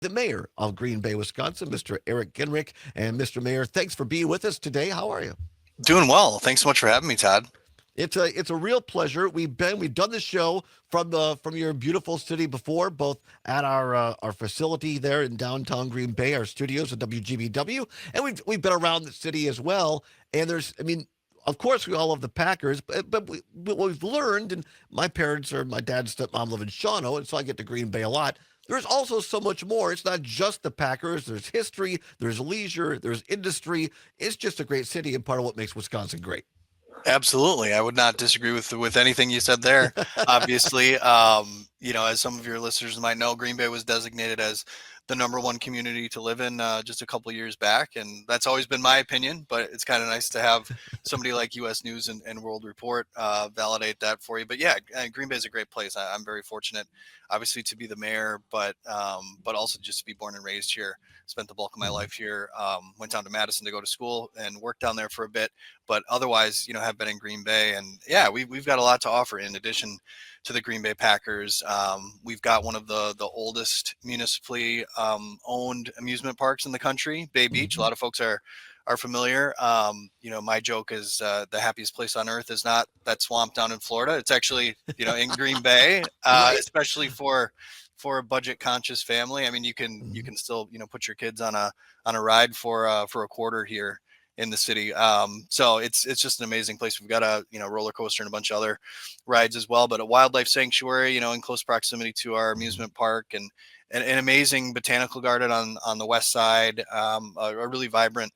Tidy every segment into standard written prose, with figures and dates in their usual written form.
the mayor of Green Bay, Wisconsin, Mr. Eric Genrich. And Mr. Mayor, thanks for being with us today. How are you? Doing well. Thanks so much for having me, Todd. It's a real pleasure. We've done the show from your beautiful city before, both at our facility there in downtown Green Bay, our studios at WGBW, and we've been around the city as well. And of course, we all love the Packers, but what we've learned, and my dad's stepmom live in Shawano, and so I get to Green Bay a lot. There's also so much more. It's not just the Packers. There's history, there's leisure, there's industry. It's just a great city and part of what makes Wisconsin great. Absolutely. I would not disagree with anything you said there. Obviously, as some of your listeners might know, Green Bay was designated as the #1 community to live in just a couple years back, and that's always been my opinion. But it's kind of nice to have somebody like U.S. News and World Report validate that for you. But yeah, Green Bay is a great place. I'm very fortunate, obviously, to be the mayor, but also just to be born and raised here. Spent the bulk of my Mhm. life here. Went down to Madison to go to school and worked down there for a bit, but otherwise, have been in Green Bay, and yeah, we've got a lot to offer in addition to the Green Bay Packers. We've got one of the oldest municipally owned amusement parks in the country, Bay Beach. A Mhm. lot of folks are familiar. My joke is the happiest place on earth is not that swamp down in Florida. It's actually in Green Bay, Right? especially for a budget conscious family. I mean, you Mhm. can still put your kids on a ride for a quarter here in the city. So it's just an amazing place. We've got a roller coaster and a bunch of other rides as well, but a wildlife sanctuary, in close proximity to our Mhm. amusement park, and an amazing botanical garden on the west side. A really vibrant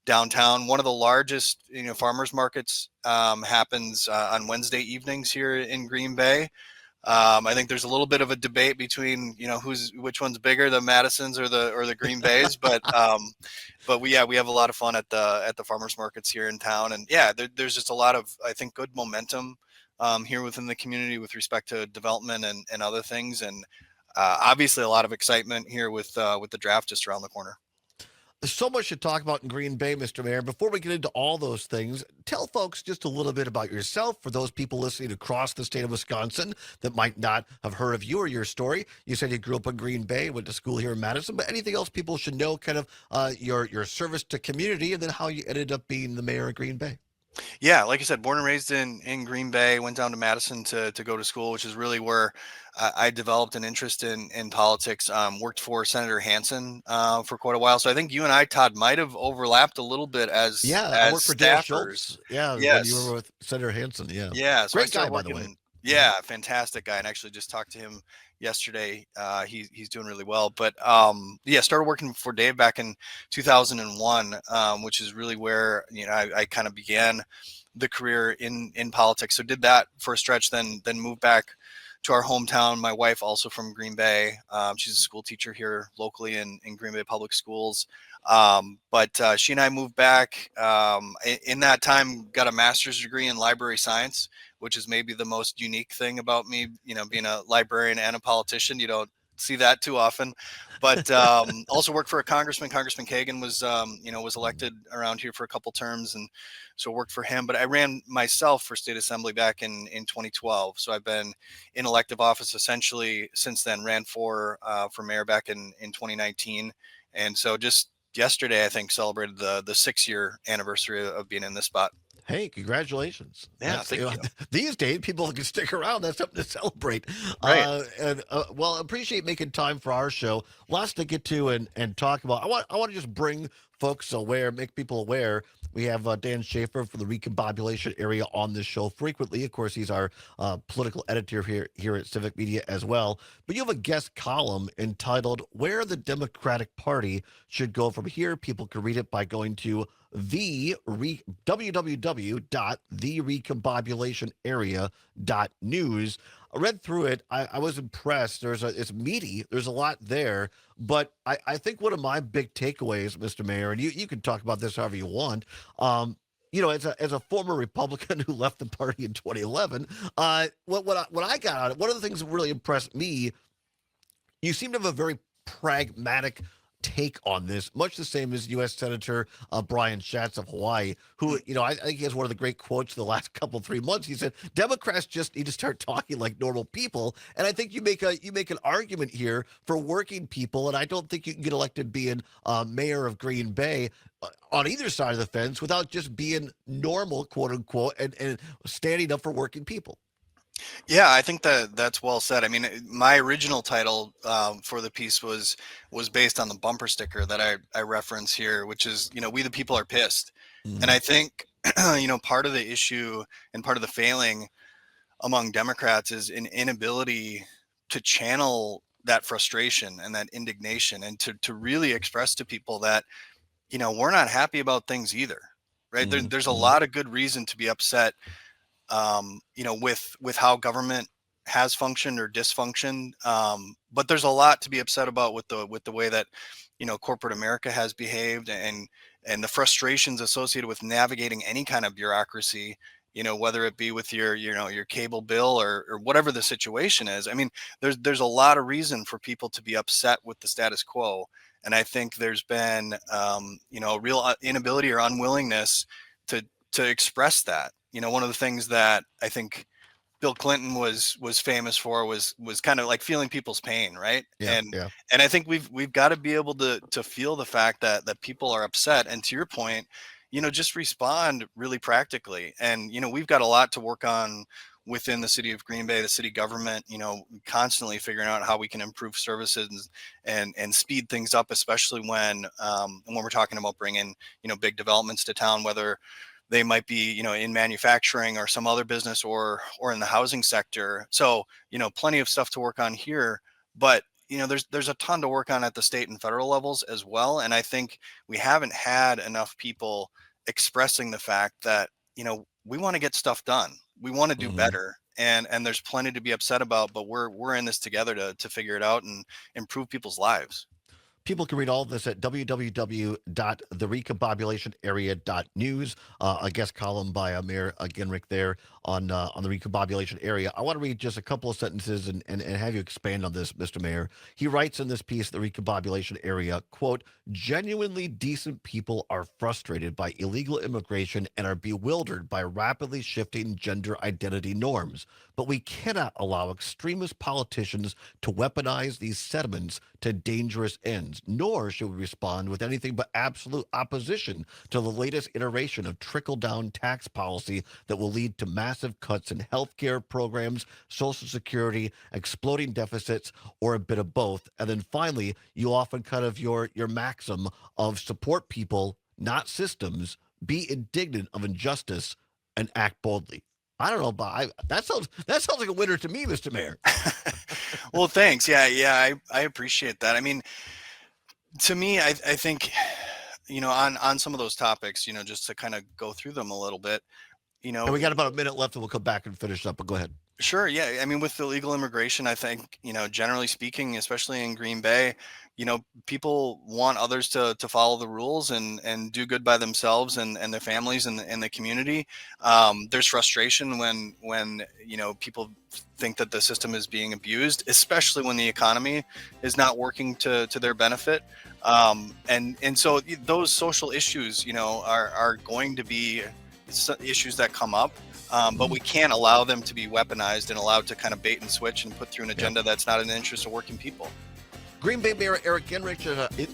downtown. One of the largest farmers markets happens on Wednesday evenings here in Green Bay. I think there's a little bit of a debate between which one's bigger, the Madisons or the Green Bays, but we have a lot of fun at the farmers markets here in town, and yeah, there's just a lot of, I think, good momentum here within the community with respect to development and other things, and obviously a lot of excitement here with the draft just around the corner. There's so much to talk about in Green Bay, Mr. Mayor. Before we get into all those things, tell folks just a little bit about yourself for those people listening across the state of Wisconsin that might not have heard of you or your story. You said you grew up in Green Bay, went to school here in Madison, but anything else people should know, kind of your service to community, and then how you ended up being the mayor of Green Bay. Yeah, like I said, born and raised in Green Bay, went down to Madison to go to school, which is really where I developed an interest in politics. Worked for Senator Hansen for quite a while, so I think you and I, Todd, might have overlapped a little bit as Yeah, I as worked for Dale staffers. Schultz. Yeah, when you were Yes, with Senator Hanson. Yeah, yeah. So I great started guy, by the way. working. Mhm. Yeah, fantastic guy, and actually just talked to him yesterday. He's doing really well, but yeah, started working for Dave back in 2001, which is really where I kind of began the career in politics. So did that for a stretch, then moved back to our hometown. My wife, also from Green Bay, she's a school teacher here locally in Green Bay Public Schools. But she and I moved back. In that time, got a master's degree in library science, which is maybe the most unique thing about me. Being a librarian and a politician, you don't see that too often. But also worked for a congressman. Congressman Kagan was elected around here for a couple terms, and so worked for him. But I ran myself for state assembly back in 2012. So I've been in elective office essentially since then. Ran for mayor back in 2019, and so just yesterday I think celebrated the 6 year anniversary of being in this spot. Hey, congratulations! Yeah, That's thank you. these days people can stick around. That's something to celebrate. Right. Well, appreciate making time for our show. Lots to get to and talk about. I want to just bring folks aware, make people aware. We have Dan Schaefer from the Recombobulation area on this show frequently. Of course, he's our political editor here at Civic Media as well. But you have a guest column entitled "Where the Democratic Party Should Go from Here." People can read it by going to www.therecombobulationarea.news. I read through it. I was impressed. It's meaty. There's a lot there, but I think one of my big takeaways, Mr. Mayor, and you can talk about this however you want. As a former Republican who left the party in 2011, what I got out of it, one of the things that really impressed me, you seem to have a very pragmatic take on this, much the same as U.S. Senator Brian Schatz of Hawaii, who, I think he has one of the great quotes the last couple, 3 months. He said, Democrats just need to start talking like normal people. And I think you make an argument here for working people. And I don't think you can get elected being mayor of Green Bay on either side of the fence without just being normal, quote unquote, and standing up for working people. Yeah, I think that's well said. I mean, my original title for the piece was based on the bumper sticker that I reference here, which is, we the people are pissed. And I think, part of the issue and part of the failing among Democrats is an inability to channel that frustration and that indignation, and to really express to people that, we're not happy about things either, right? There's a lot of good reason to be upset, with how government has functioned or dysfunctioned. But there's a lot to be upset about with the way that, corporate America has behaved, and the frustrations associated with navigating any kind of bureaucracy, whether it be with your cable bill or whatever the situation is. I mean, there's a lot of reason for people to be upset with the status quo. And I think there's been, a real inability or unwillingness to express that. One of the things that I think Bill Clinton was famous for was kind of like feeling people's pain, right? Yeah, yeah. And I think we've got to be able to feel the fact that people are upset, and to your point, just respond really practically. And we've got a lot to work on within the city of Green Bay, the city government, constantly figuring out how we can improve services and speed things up, especially when we're talking about bringing big developments to town, whether they might be, in manufacturing or some other business or in the housing sector. So, plenty of stuff to work on here, but there's a ton to work on at the state and federal levels as well. And I think we haven't had enough people expressing the fact that, we want to get stuff done. We want to do better. And there's plenty to be upset about, but we're in this together to figure it out and improve people's lives. People can read all of this at www.therecombobulationarea.news. A guest column by Mayor Genrich there on the recombobulation area. I want to read just a couple of sentences and have you expand on this, Mr. Mayor. He writes in this piece, the recombobulation area, quote, genuinely decent people are frustrated by illegal immigration and are bewildered by rapidly shifting gender identity norms. But we cannot allow extremist politicians to weaponize these sentiments to dangerous ends, nor should we respond with anything but absolute opposition to the latest iteration of trickle-down tax policy that will lead to massive cuts in healthcare programs, Social Security, exploding deficits, or a bit of both. And then finally, you often kind of your maxim of support people, not systems, be indignant of injustice, and act boldly. I don't know, but that sounds like a winner to me, Mr. Mayor. Well, thanks. Yeah, I appreciate that. I mean, to me, I think, on some of those topics, just to kind of go through them a little bit, And we got about a minute left, and we'll come back and finish up. But go ahead. Sure. Yeah. I mean, with illegal immigration, I think, generally speaking, especially in Green Bay, people want others to follow the rules and do good by themselves and their families and the community. There's frustration when people think that the system is being abused, especially when the economy is not working to their benefit. And so those social issues, are going to be issues that come up. But we can't allow them to be weaponized and allowed to kind of bait and switch and put through an agenda that's not in the interest of working people. Green Bay Mayor Eric Genrich.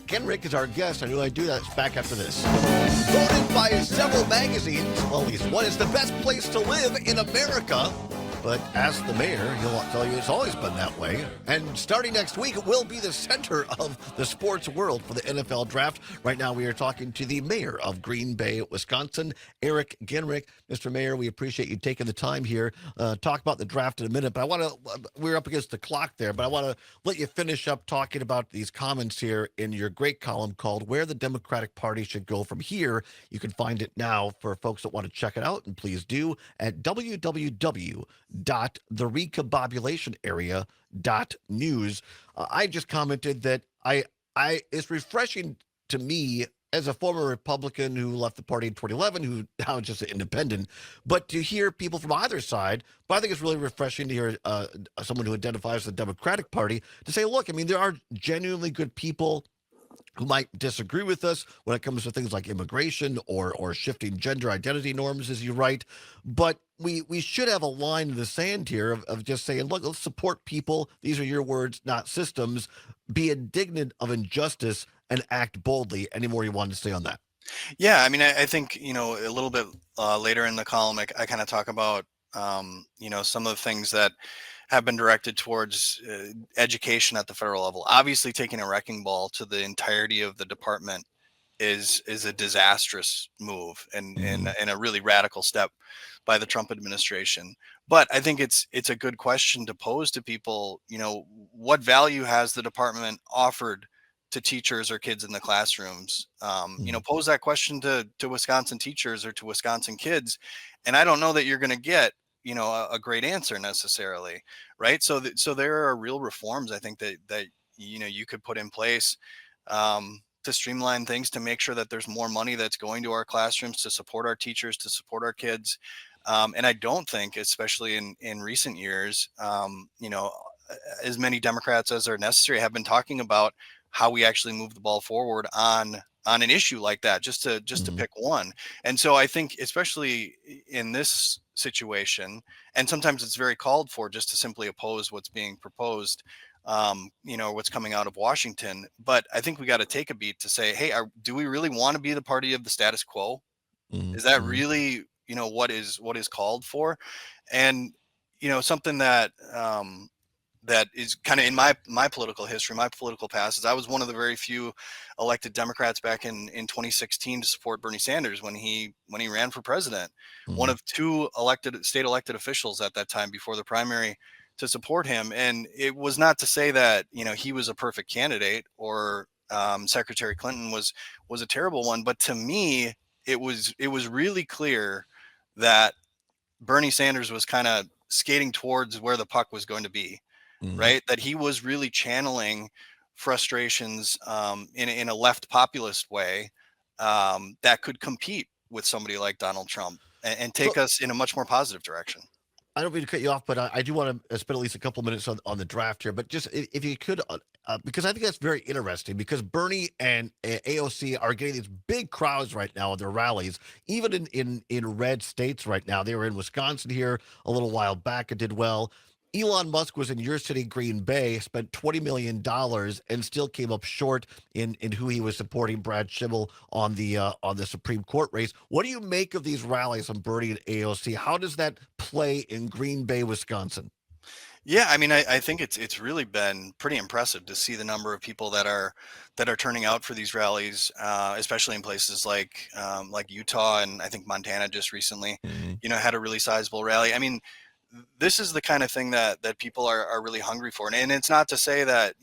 Genrich is our guest. I knew I'd do that. It's back after this. Voted by several magazines, well, at least one is the best place to live in America. But ask the mayor, he'll tell you it's always been that way. And starting next week, it will be the center of the sports world for the NFL draft. Right now, we are talking to the mayor of Green Bay, Wisconsin, Eric Genrich. Mr. Mayor, we appreciate you taking the time here. Talk about the draft in a minute, but we're up against the clock there, but I want to let you finish up talking about these comments here in your great column called Where the Democratic Party Should Go From Here. You can find it now for folks that want to check it out, and please do at www.therecombobulationarea.news. I just commented that it's refreshing to me as a former Republican who left the party in 2011, who now is just an independent, but to hear people from either side. But I think it's really refreshing to hear someone who identifies the Democratic Party to say, look, I mean, there are genuinely good people who might disagree with us when it comes to things like immigration or shifting gender identity norms, as you write. But we should have a line in the sand here of just saying, look, let's support people. These are your words, not systems. Be indignant of injustice and act boldly. Any more you want to say on that? Yeah, I mean, I think, a little bit later in the column, I kind of talk about, some of the things that have been directed towards education at the federal level. Obviously, taking a wrecking ball to the entirety of the department is a disastrous move Hmm. and a really radical step by the Trump administration. But I think it's a good question to pose to people. What value has the department offered to teachers or kids in the classrooms? Hmm. Pose that question to Wisconsin teachers or to Wisconsin kids, and I don't know that you're going to get a great answer necessarily, right? So there are real reforms I think that you could put in place to streamline things, to make sure that there's more money that's going to our classrooms to support our teachers, to support our kids. And I don't think, especially in recent years, as many Democrats as are necessary have been talking about how we actually move the ball forward on an issue like that, just to Hmm. pick one. And so I think, especially in this situation, and sometimes it's very called for just to simply oppose what's being proposed, what's coming out of Washington. But I think we got to take a beat to say, hey, do we really want to be the party of the status quo? Is that Hmm. really, what is called for? And something that is kind of in my political history, my political past, is I was one of the very few elected Democrats back in 2016 to support Bernie Sanders when he ran for president. One Hmm. of two state elected officials at that time before the primary to support him. And it was not to say that he was a perfect candidate, or Secretary Clinton was a terrible one, but to me it was really clear that Bernie Sanders was kind of skating towards where the puck was going to be, Hmm. right? That he was really channeling frustrations in a left populist way that could compete with somebody like Donald Trump and take So us in a much more positive direction. I don't mean to cut you off, but I do want to spend at least a couple minutes on the draft here. But just if you could, because I think that's very interesting. Because Bernie and AOC are getting these big crowds right now at their rallies, even in red states right now. They were in Wisconsin here a little while back and did well. Elon Musk was in your city, Green Bay, spent $20 million and still came up short in who he was supporting, Brad Schimmel, on the Supreme Court race. What do you make of these rallies from Bernie and AOC? How does that play in Green Bay, Wisconsin? Yeah, I mean, I think it's really been pretty impressive to see the number of people that are turning out for these rallies, especially in places like Utah, and I think Montana just recently, Hmm. had a really sizable rally. I mean, this is the kind of thing that people are really hungry for, and it's not to say that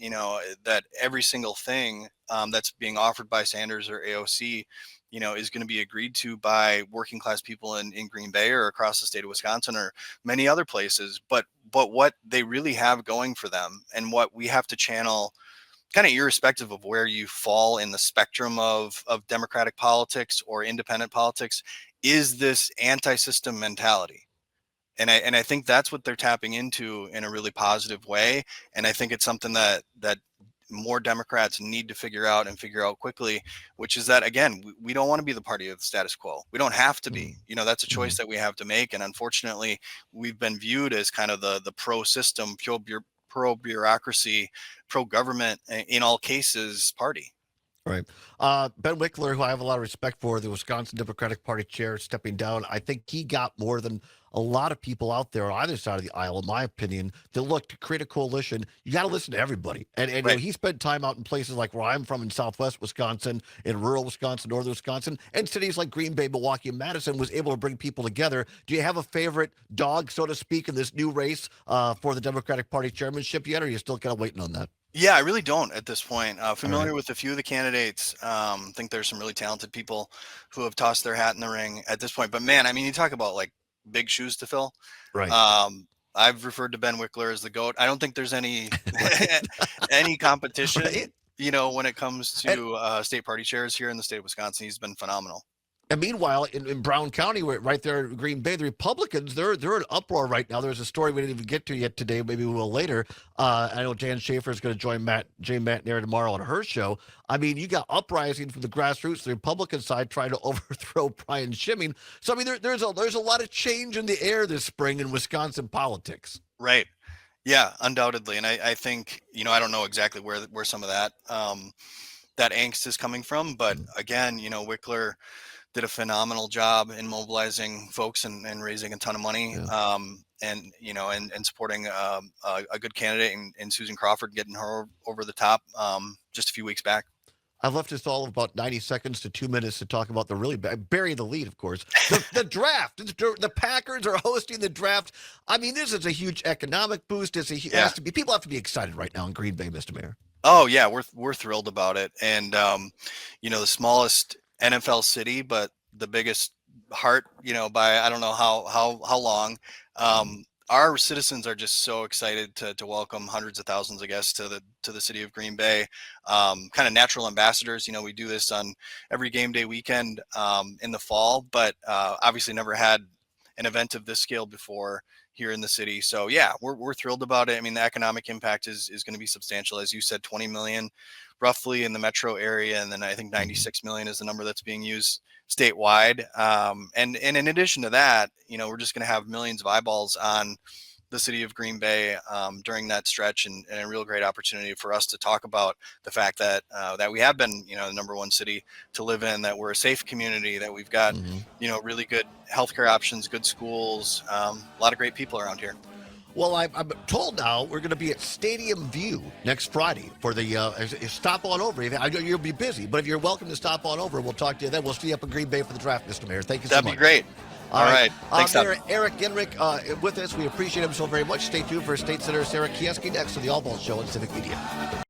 that every single thing that's being offered by Sanders or AOC, is going to be agreed to by working class people in Green Bay or across the state of Wisconsin or many other places. But what they really have going for them, and what we have to channel, kind of irrespective of where you fall in the spectrum of democratic politics or independent politics, is this anti-system mentality. And I think that's what they're tapping into in a really positive way. And I think it's something that more Democrats need to figure out, and figure out quickly, which is that, again, we don't want to be the party of the status quo. We don't have to be. That's a Hmm. choice that we have to make. And unfortunately, we've been viewed as kind of the pro system, pro bureaucracy, pro government, in all cases party. Right. Ben Wickler, who I have a lot of respect for, the Wisconsin Democratic Party chair, stepping down. I think he got more than a lot of people out there on either side of the aisle, in my opinion, to look to create a coalition. You got to listen to everybody. And Right. he spent time out in places like where I'm from in Southwest Wisconsin, in rural Wisconsin, northern Wisconsin, and cities like Green Bay, Milwaukee, and Madison, was able to bring people together. Do you have a favorite dog, so to speak, in this new race for the Democratic Party chairmanship yet, or are you still kind of waiting on that? Yeah, I really don't at this point. All right. Familiar with a few of the candidates. Think there's some really talented people who have tossed their hat in the ring at this point. But man, I mean, you talk about like big shoes to fill. Right. I've referred to Ben Wickler as the GOAT. I don't think there's any Right. any Right. competition, when it comes And to state party chairs here in the state of Wisconsin. He's been phenomenal. And meanwhile, in Brown County, right there in Green Bay, the Republicans, they're in uproar right now. There's a story we didn't even get to yet today. Maybe we will later. I know Jan Schaefer is going to join Jane McNair tomorrow on her show. I mean, you got uprising from the grassroots, the Republican side trying to overthrow Brian Schimming. So I mean, there's a lot of change in the air this spring in Wisconsin politics. Right. Yeah, undoubtedly. And I think, I don't know exactly where some of that that angst is coming from, but again, Wickler did a phenomenal job in mobilizing folks and raising a ton of money, Yeah. and supporting a good candidate in Susan Crawford, getting her over the top just a few weeks back. I've left us all about 90 seconds to 2 minutes to talk about the really bury the lead, of course. The draft. The Packers are hosting the draft. I mean, this is a huge economic boost. People have to be excited right now in Green Bay, Mr. Mayor. Oh yeah, we're thrilled about it, and the smallest NFL city, but the biggest heart, by I don't know how long. Our citizens are just so excited to welcome hundreds of thousands of guests to the city of Green Bay. Kind of natural ambassadors. We do this on every game day weekend in the fall, but obviously never had an event of this scale before here in the city. So yeah, we're thrilled about it. I mean, the economic impact is going to be substantial. As you said, 20 million roughly in the metro area. And then I think 96 million is the number that's being used statewide. And in addition to that, we're just going to have millions of eyeballs on the city of Green Bay during that stretch, and a real great opportunity for us to talk about the fact that that we have been, the number one city to live in, that we're a safe community, that we've got, really good healthcare options, good schools, a lot of great people around here. Well, I'm told now we're going to be at Stadium View next Friday for the stop on over. I know you'll be busy, but if you're welcome to stop on over, we'll talk to you then. We'll see you up in Green Bay for the draft, Mr. Mayor. Thank you so much. That'd be great. All right. Thanks, Mayor Eric Genrich with us. We appreciate him so very much. Stay tuned for State Senator Sarah Kieski next on the Allbaugh Show on Civic Media.